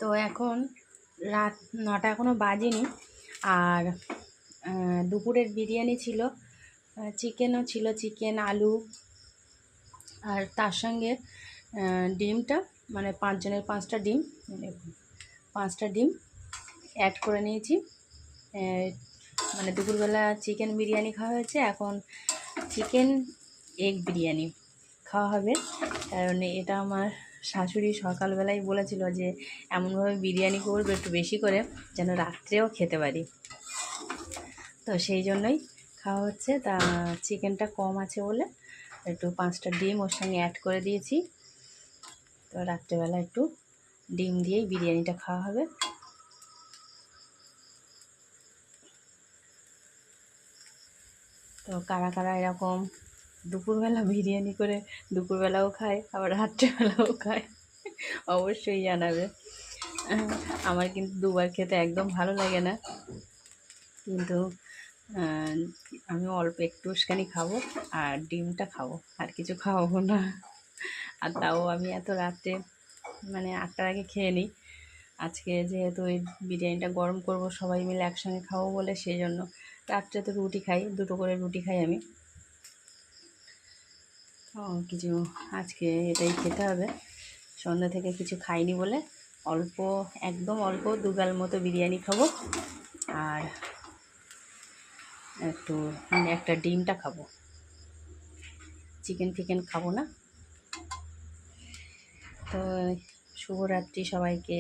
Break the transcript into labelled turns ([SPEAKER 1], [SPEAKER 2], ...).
[SPEAKER 1] তো এখন রাত 9টা এখনও বাজেনি। আর দুপুরের বিরিয়ানি ছিল, চিকেনও ছিল, চিকেন আলু, আর তার সঙ্গে ডিমটা মানে 5 জনের 5টা ডিম, মানে 5টা ডিম অ্যাড করে নিয়েছি। মানে দুপুরবেলা চিকেন বিরিয়ানি খাওয়া হয়েছে, এখন চিকেন এগ বিরিয়ানি খাওয়া হবে। কারণ এটা আমার শাশুড়ি সকালবেলায় বলেছিল যে এমনভাবে বিরিয়ানি করবে একটু বেশি করে, যেন রাত্রেও খেতে পারি। তো সেই জন্যই খাওয়া হচ্ছে। তা চিকেনটা কম আছে বলে একটু 5টা ডিম ওর সঙ্গে অ্যাড করে দিয়েছি। তো রাত্রেবেলা একটু ডিম দিয়েই বিরিয়ানিটা খাওয়া হবে। তো কারা কারা এরকম দুপুরবেলা বিরিয়ানি করে দুপুরবেলাও খায় আবার রাত্রেবেলাও খায় অবশ্যই জানাবে। আমার কিন্তু দুবার খেতে একদম ভালো লাগে না, কিন্তু আমি অল্প একটুখানি খাবো আর ডিমটা খাবো, আর কিছু খাওয়াবো না। আর তাও আমি এত রাত্রে মানে 8টার আগে খেয়ে নিই। আজকে যেহেতু ওই বিরিয়ানিটা গরম করব সবাই মিলে একসঙ্গে খাবো বলে, সেই জন্য রাত্রে তো রুটি খাই, 2টো করে রুটি খাই আমি। কিছু আজকে এটাই খেতে হবে। সন্ধ্যা থেকে কিছু খাইনি বলে অল্প, একদম অল্প 2 গাল মতো বিরিয়ানি খাবো আর একটা ডিমটা খাবো, চিকেন ফিকেন খাবো না। তো শুভরাত্রি সবাইকে।